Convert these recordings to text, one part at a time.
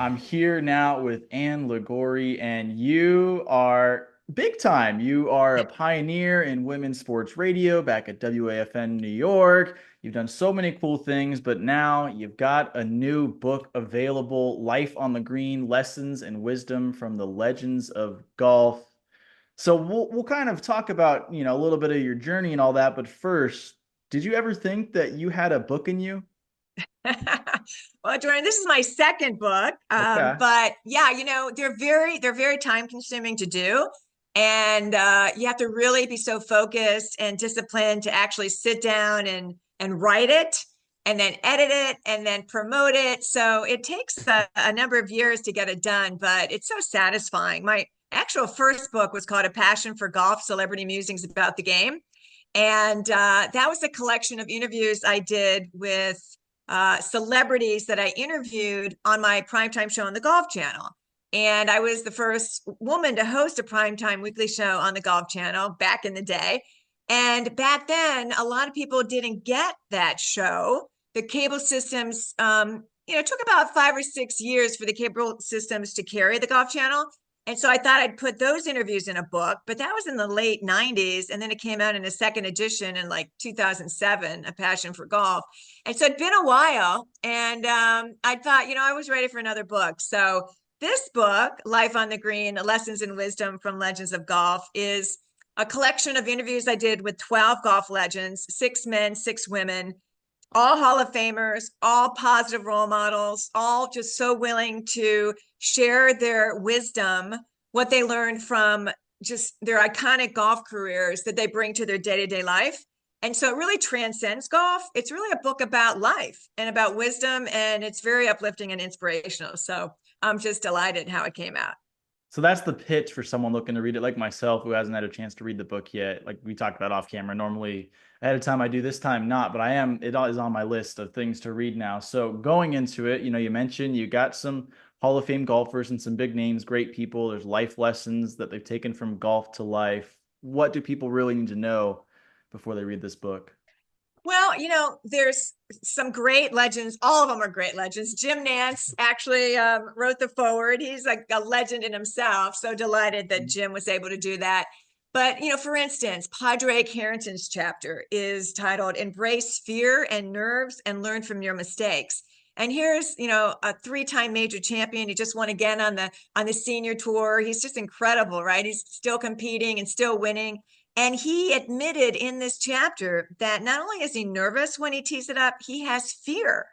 I'm here now with Ann Liguori, and you are big time. You are a pioneer in women's sports radio back at WAFN New York. You've done so many cool things, but now you've got a new book available, Life on the Green: Lessons and Wisdom from the Legends of Golf. So we'll kind of talk about, a little bit of your journey and all that, but first, did you ever think that you had a book in you? Well, Jordan, this is my second book. Okay. But yeah, they're very time consuming to do. And you have to really be so focused and disciplined to actually sit down and write it and then edit it and then promote it. So it takes a number of years to get it done, but it's so satisfying. My actual first book was called A Passion for Golf, Celebrity Musings About the Game. And that was a collection of interviews I did with celebrities that I interviewed on my primetime show on the Golf Channel. And I was the first woman to host a primetime weekly show on the Golf Channel back in the day. And back then, a lot of people didn't get that show. The cable systems, it took about 5 or 6 years for the cable systems to carry the Golf Channel. And so I thought I'd put those interviews in a book, but that was in the late 90s. And then it came out in a second edition in like 2007, A Passion for Golf. And so it'd been a while. And I thought, I was ready for another book. So this book, Life on the Green: Lessons and Wisdom from Legends of Golf, is a collection of interviews I did with 12 golf legends, 6 men, 6 women, all Hall of Famers, all positive role models, all just so willing to share their wisdom, what they learned from just their iconic golf careers that they bring to their day-to-day life. And so it really transcends golf. It's really a book about life and about wisdom, and it's very uplifting and inspirational. So I'm just delighted how it came out. So that's the pitch for someone looking to read it, like myself, who hasn't had a chance to read the book yet. Like we talked about off camera, normally ahead of time I do, this time not, but it is on my list of things to read now. So going into it, you mentioned you got some Hall of Fame golfers and some big names, great people. There's life lessons that they've taken from golf to life. What do people really need to know before they read this book? Well, there's some great legends. All of them are great legends. Jim Nance actually wrote the foreword. He's like a legend in himself. So delighted that Jim was able to do that. But, for instance, Padraig Harrington's chapter is titled Embrace Fear and Nerves and Learn from Your Mistakes. And here's, a three-time major champion. He just won again on the senior tour. He's just incredible, right? He's still competing and still winning. And he admitted in this chapter that not only is he nervous when he tees it up, he has fear.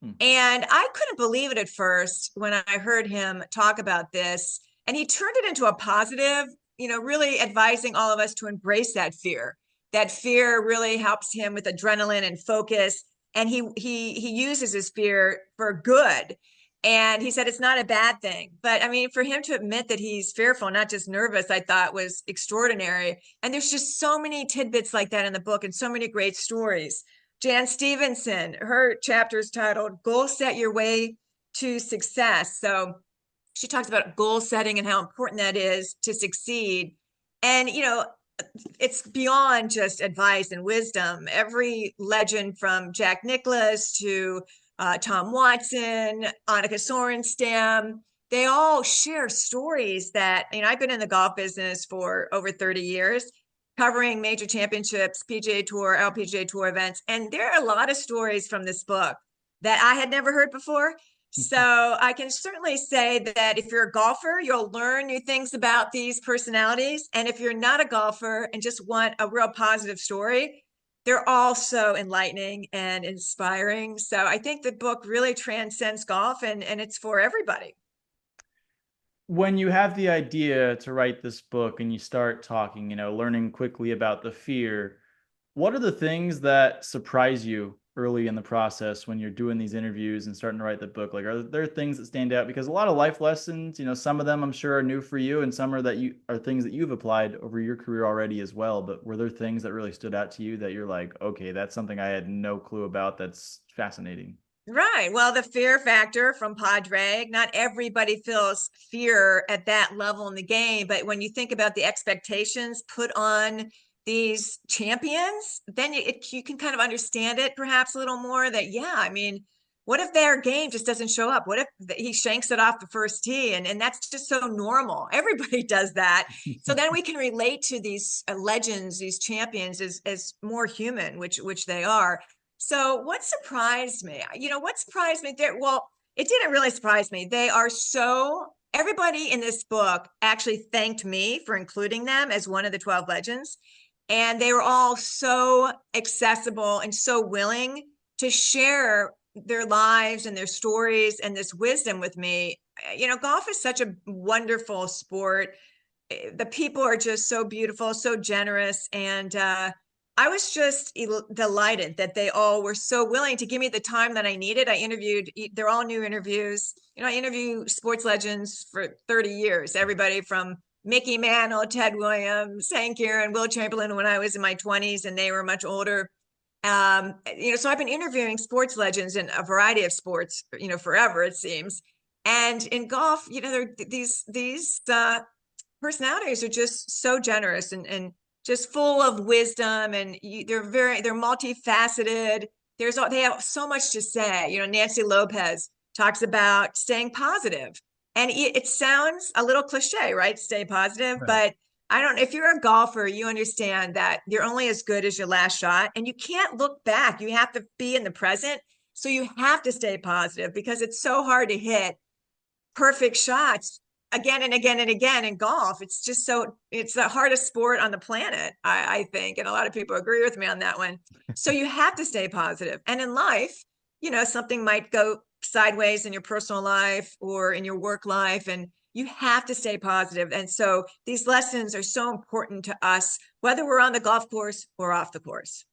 Hmm. And I couldn't believe it at first when I heard him talk about this. And he turned it into a positive, really advising all of us to embrace that fear. That fear really helps him with adrenaline and focus. And he uses his fear for good. And he said it's not a bad thing. But I mean, for him to admit that he's fearful, not just nervous, I thought was extraordinary. And there's just so many tidbits like that in the book and so many great stories. Jan Stevenson, her chapter is titled Goal Set Your Way to Success. So she talks about goal setting and how important that is to succeed. And, it's beyond just advice and wisdom. Every legend from Jack Nicklaus to Tom Watson, Annika Sorenstam, they all share stories that, I've been in the golf business for over 30 years, covering major championships, PGA Tour, LPGA Tour events. And there are a lot of stories from this book that I had never heard before. So I can certainly say that if you're a golfer, you'll learn new things about these personalities. And if you're not a golfer and just want a real positive story, they're all so enlightening and inspiring. So I think the book really transcends golf and it's for everybody. When you have the idea to write this book and you start talking, learning quickly about the fear, what are the things that surprise you early in the process when you're doing these interviews and starting to write the book? Like, are there things that stand out? Because a lot of life lessons, some of them I'm sure are new for you, and some are things that you've applied over your career already as well. But were there things that really stood out to you that you're like, okay, that's something I had no clue about. That's fascinating. Right. Well, the fear factor from Padraig, not everybody feels fear at that level in the game. But when you think about the expectations put on these champions, then you can kind of understand it perhaps a little more that, yeah, I mean, What if their game just doesn't show up? What if he shanks it off the first tee? And that's just so normal. Everybody does that. So then we can relate to these legends, these champions as more human, which they are. So what surprised me, what surprised me there? Well, it didn't really surprise me. They are so, everybody in this book actually thanked me for including them as one of the 12 legends. And they were all so accessible and so willing to share their lives and their stories and this wisdom with me. Golf is such a wonderful sport. The people are just so beautiful, so generous. And I was just delighted that they all were so willing to give me the time that I needed. They're all new interviews. I interview sports legends for 30 years, everybody from Mickey Mantle, Ted Williams, Hank Aaron, Will Chamberlain when I was in my 20s and they were much older. So I've been interviewing sports legends in a variety of sports, forever it seems. And in golf, these personalities are just so generous and just full of wisdom, and they're multifaceted. They have so much to say. Nancy Lopez talks about staying positive, and it sounds a little cliche, right? Stay positive, Right. but I don't, if you're a golfer, you understand that you're only as good as your last shot and you can't look back. You have to be in the present. So you have to stay positive because it's so hard to hit perfect shots again and again and again in golf. It's the hardest sport on the planet, I think. And a lot of people agree with me on that one. So you have to stay positive. And in life, something might go sideways in your personal life or in your work life, and you have to stay positive. And so these lessons are so important to us, whether we're on the golf course or off the course.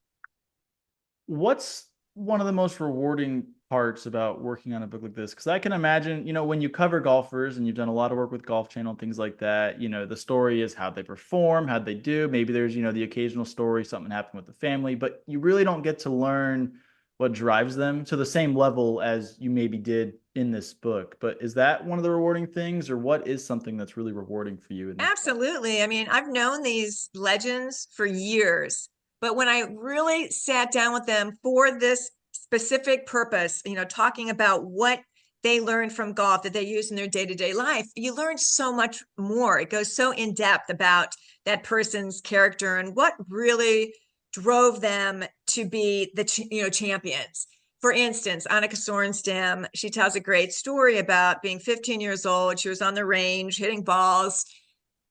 What's one of the most rewarding parts about working on a book like this? Because I can imagine, when you cover golfers and you've done a lot of work with Golf Channel, things like that, the story is how they perform, how they do. Maybe there's, the occasional story, something happened with the family, but you really don't get to learn what drives them to the same level as you maybe did in this book. But is that one of the rewarding things, or what is something that's really rewarding for you in this process? Absolutely. I mean, I've known these legends for years, but when I really sat down with them for this specific purpose, talking about what they learned from golf that they use in their day-to-day life, you learn so much more. It goes so in depth about that person's character and what really drove them to be the champions. For instance, Annika Sorenstam, she tells a great story about being 15 years old. She was on the range hitting balls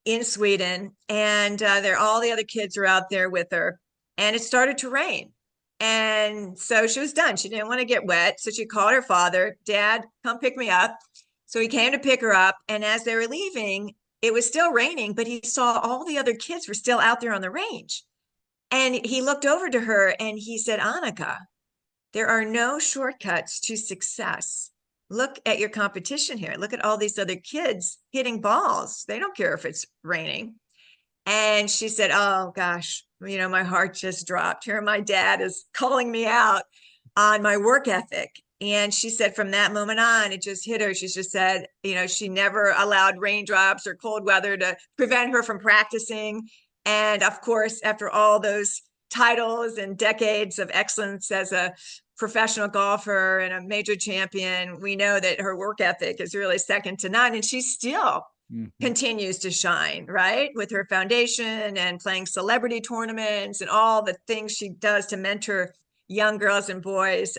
in Sweden, and all the other kids are out there with her, and it started to rain. And so she was done. She didn't want to get wet. So she called her father, Dad, come pick me up. So he came to pick her up. And as they were leaving, it was still raining, but he saw all the other kids were still out there on the range. And he looked over to her and he said, Annika, there are no shortcuts to success. Look at your competition here. Look at all these other kids hitting balls. They don't care if it's raining. And she said, oh gosh, my heart just dropped. Here my dad is calling me out on my work ethic. And she said from that moment on, it just hit her. She just said, she never allowed raindrops or cold weather to prevent her from practicing. And of course, after all those titles and decades of excellence as a professional golfer and a major champion, we know that her work ethic is really second to none. And she still Mhm. continues to shine, right? With her foundation and playing celebrity tournaments and all the things she does to mentor young girls and boys.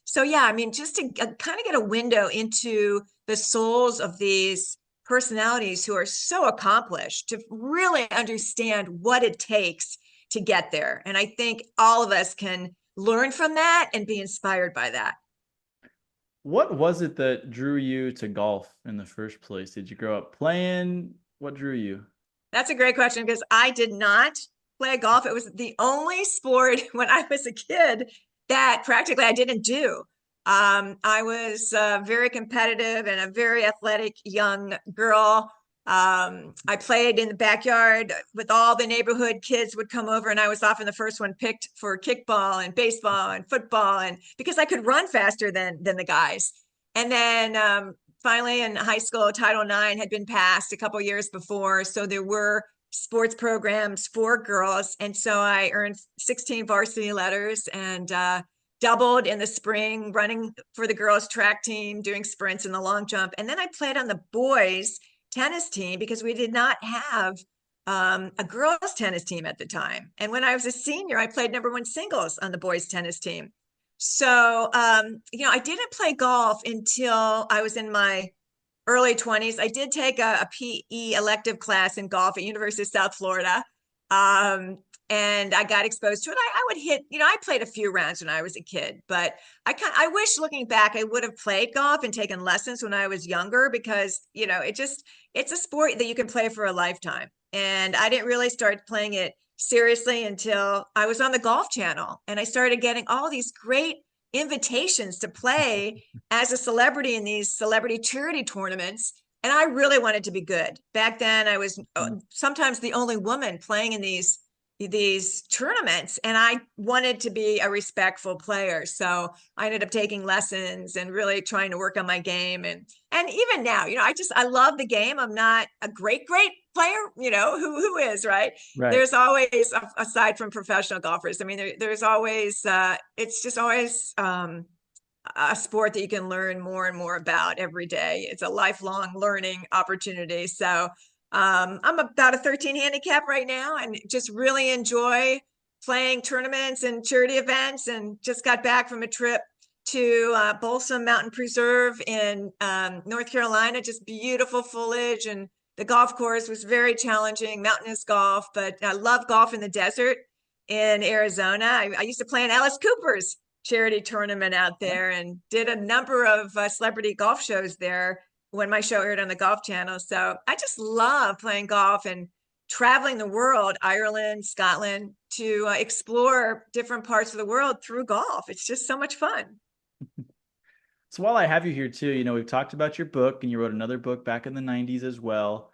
So yeah, I mean, just to kind of get a window into the souls of these personalities who are so accomplished, to really understand what it takes to get there. And I think all of us can learn from that and be inspired by that. What was it that drew you to golf in the first place? Did you grow up playing? What drew you? That's a great question because I did not play golf. It was the only sport when I was a kid that practically I didn't do. I was very competitive and a very athletic young girl. I played in the backyard with all the neighborhood kids would come over, and I was often the first one picked for kickball and baseball and football, and because I could run faster than the guys. And then finally in high school, Title IX had been passed a couple years before, so there were sports programs for girls, and so I earned 16 varsity letters and doubled in the spring, running for the girls' track team, doing sprints in the long jump. And then I played on the boys' tennis team because we did not have a girls' tennis team at the time. And when I was a senior, I played number one singles on the boys' tennis team. So, I didn't play golf until I was in my early 20s. I did take a PE elective class in golf at University of South Florida. Um, and I got exposed to it. I would hit, I played a few rounds when I was a kid, but I wish looking back, I would have played golf and taken lessons when I was younger because, it's a sport that you can play for a lifetime. And I didn't really start playing it seriously until I was on the Golf Channel and I started getting all these great invitations to play as a celebrity in these celebrity charity tournaments. And I really wanted to be good. Back then, I was sometimes the only woman playing in these tournaments, and I wanted to be a respectful player. So I ended up taking lessons and really trying to work on my game. And even now, I love the game. I'm not a great player, who is, right? Right. There's always, aside from professional golfers, I mean, there's always it's just always a sport that you can learn more and more about every day. It's a lifelong learning opportunity. So I'm about a 13 handicap right now and just really enjoy playing tournaments and charity events, and just got back from a trip to Balsam Mountain Preserve in North Carolina. Just beautiful foliage, and the golf course was very challenging, mountainous golf, but I love golf in the desert in Arizona. I used to play in Alice Cooper's charity tournament out there and did a number of celebrity golf shows there when my show aired on the Golf Channel. So I just love playing golf and traveling the world, Ireland, Scotland, to explore different parts of the world through golf. It's just so much fun. So while I have you here too, we've talked about your book and you wrote another book back in the 90s as well.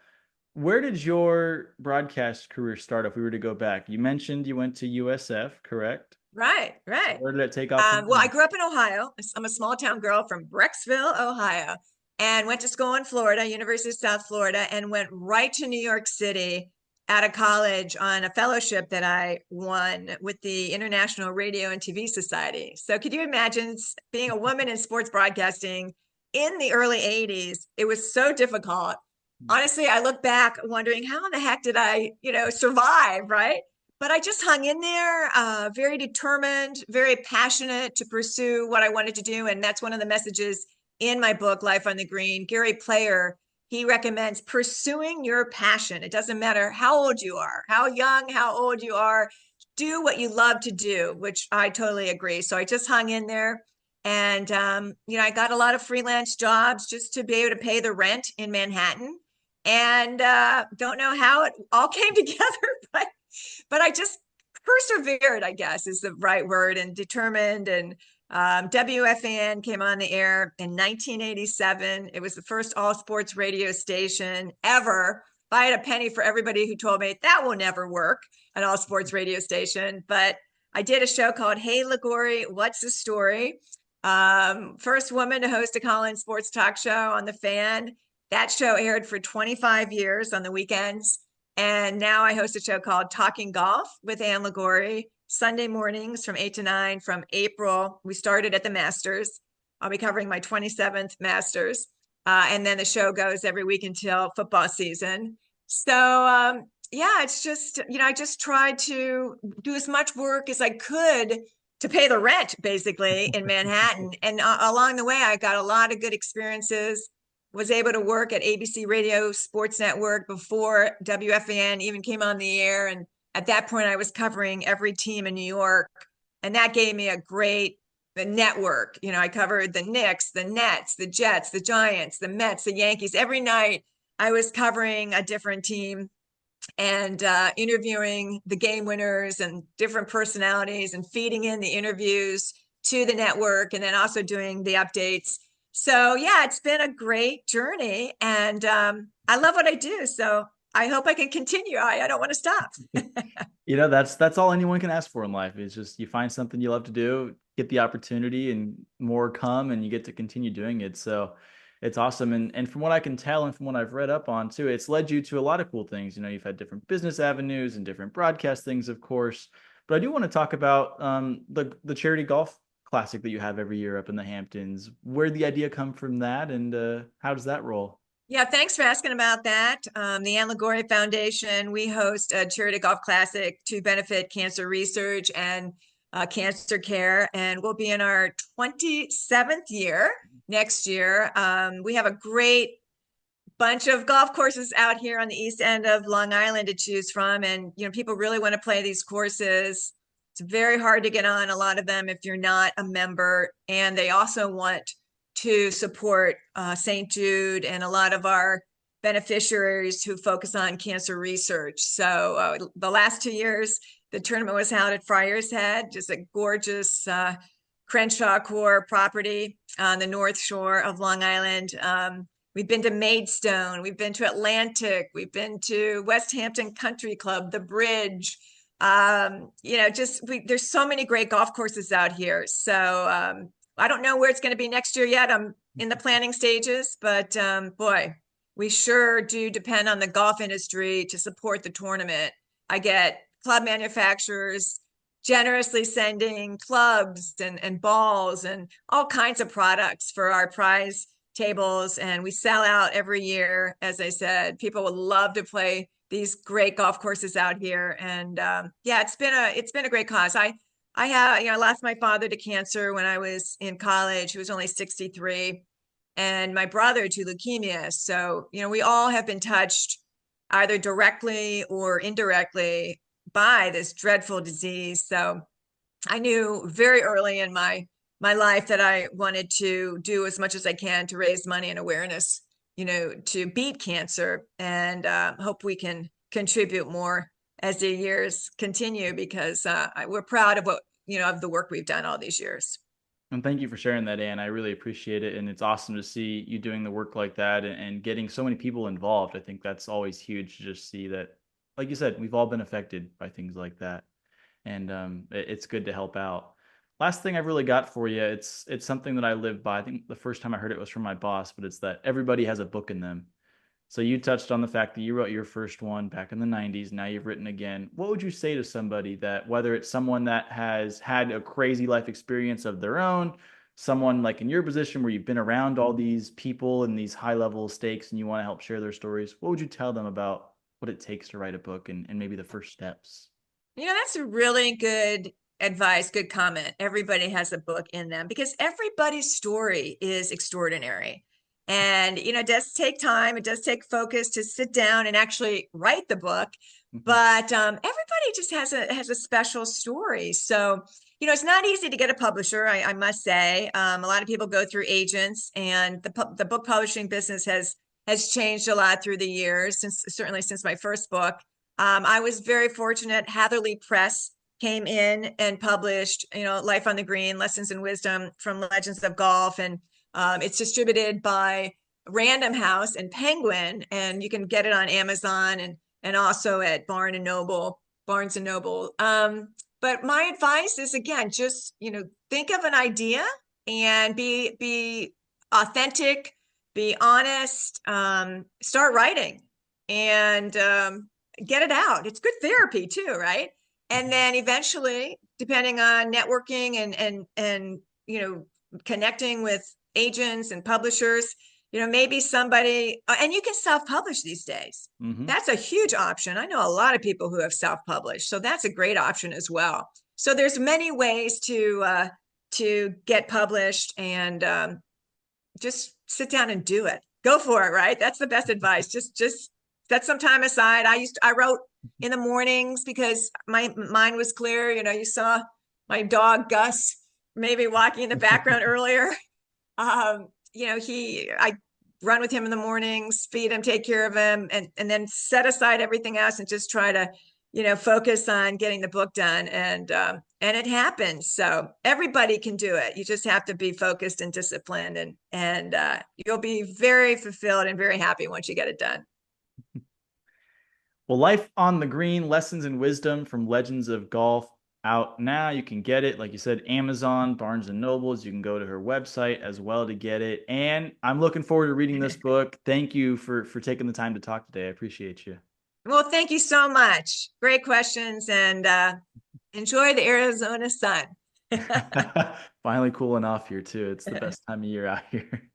Where did your broadcast career start if we were to go back? You mentioned you went to USF, correct? Right, So right. where did it take off from Well, I there? grew up in Ohio. I'm a small town girl from Brecksville, Ohio, and went to school in Florida, University of South Florida, and went right to New York City out of college on a fellowship that I won with the International Radio and TV Society. So could you imagine being a woman in sports broadcasting in the early 80s? It was so difficult. Honestly, I look back wondering how in the heck did I, survive, right? But I just hung in there, very determined, very passionate to pursue what I wanted to do. And that's one of the messages in my book, Life on the Green. Gary Player, he recommends pursuing your passion. It doesn't matter how old you are, how young, how old you are, do what you love to do, which I totally agree. So I just hung in there. And, I got a lot of freelance jobs just to be able to pay the rent in Manhattan. And don't know how it all came together, but I just persevered, I guess is the right word, and determined. And WFAN came on the air in 1987. It was the first all sports radio station ever. If I had a penny for everybody who told me that will never work, an all sports radio station. But I did a show called Hey Liguori, What's the Story? First woman to host a call-in sports talk show on the Fan. That show aired for 25 years on the weekends. And now I host a show called Talking Golf with Ann Liguori, Sunday mornings from 8 to 9 from April. We started at the Masters. I'll be covering my 27th Masters. And then the show goes every week until football season. So, yeah, it's just, I just tried to do as much work as I could to pay the rent, basically, in Manhattan. And along the way, I got a lot of good experiences, was able to work at ABC Radio Sports Network before WFAN even came on the air. And at that point, I was covering every team in New York. And that gave me a great network. I covered the Knicks, the Nets, the Jets, the Giants, the Mets, the Yankees. Every night I was covering a different team and interviewing the game winners and different personalities and feeding in the interviews to the network, and then also doing the updates. So yeah, it's been a great journey, and I love what I do. So I hope I can continue. I don't want to stop. That's all anyone can ask for in life. Is just you find something you love to do, get the opportunity, and more come, and you get to continue doing it. So it's awesome. And from what I can tell, and from what I've read up on too, it's led you to a lot of cool things. You've had different business avenues and different broadcast things, of course. But I do want to talk about the charity golf classic that you have every year up in the Hamptons. Where did the idea come from that, and how does that roll? Yeah, thanks for asking about that. The Liguori Foundation, we host a charity golf classic to benefit cancer research and cancer care, and we'll be in our 27th year next year. We have a great bunch of golf courses out here on the east end of Long Island to choose from, and people really want to play these courses. It's very hard to get on a lot of them if you're not a member, and they also want to support St. Jude and a lot of our beneficiaries who focus on cancer research. So the last 2 years, the tournament was held at Friar's Head, just a gorgeous Crenshaw Core property on the North Shore of Long Island. We've been to Maidstone, we've been to Atlantic, we've been to West Hampton Country Club, the Bridge. There's so many great golf courses out here. So I don't know where it's going to be next year yet. I'm in the planning stages, but boy, we sure do depend on the golf industry to support the tournament. I get club manufacturers generously sending clubs and balls and all kinds of products for our prize tables, and we sell out every year. As I said, people would love to play these great golf courses out here, and yeah, it's been a great cause. I lost my father to cancer when I was in college. He was only 63, and my brother to leukemia. So, we all have been touched either directly or indirectly by this dreadful disease. So I knew very early in my life that I wanted to do as much as I can to raise money and awareness, to beat cancer, and hope we can contribute more as the years continue, because we're proud of of the work we've done all these years. And thank you for sharing that, Ann. I really appreciate it. And it's awesome to see you doing the work like that and getting so many people involved. I think that's always huge to just see that, like you said, we've all been affected by things like that. And it's good to help out. Last thing I've really got for you, it's something that I live by. I think the first time I heard it was from my boss, but it's that everybody has a book in them. So you touched on the fact that you wrote your first one back in the 90s. Now you've written again. What would you say to somebody that, whether it's someone that has had a crazy life experience of their own, someone like in your position where you've been around all these people and these high level stakes and you want to help share their stories, what would you tell them about what it takes to write a book and maybe the first steps? That's a really good advice, good comment. Everybody has a book in them, because everybody's story is extraordinary. And, it does take time, it does take focus to sit down and actually write the book. Mhm. But everybody just has a special story. So, it's not easy to get a publisher, I must say. A lot of people go through agents, and the book publishing business has changed a lot through the years, certainly since my first book. I was very fortunate. Hatherley Press came in and published, Life on the Green, Lessons in Wisdom from Legends of Golf. And it's distributed by Random House and Penguin, and you can get it on Amazon and also at Barnes and Noble. But my advice is, again, just, think of an idea and be authentic, be honest, start writing, and get it out. It's good therapy too, right? And then eventually, depending on networking and connecting with agents and publishers, maybe somebody, and you can self-publish these days. Mhm. That's a huge option. I know a lot of people who have self-published, so that's a great option as well. So there's many ways to get published, and just sit down and do it. Go for it, right? That's the best advice. Just set some time aside. I wrote in the mornings because my mind was clear. You saw my dog Gus maybe walking in the background earlier. I run with him in the mornings, feed him, take care of him, and then set aside everything else and just try to, focus on getting the book done. And it happens. So everybody can do it. You just have to be focused and disciplined, and you'll be very fulfilled and very happy once you get it done. Well, Life on the Green, Lessons in Wisdom from Legends of Golf, out now. You can get it, like you said, Amazon, Barnes and Nobles. You can go to her website as well to get it. And I'm looking forward to reading this book. Thank you for taking the time to talk today. I appreciate you. Well, thank you so much. Great questions, and enjoy the Arizona sun. Finally cooling off here too. It's the best time of year out here.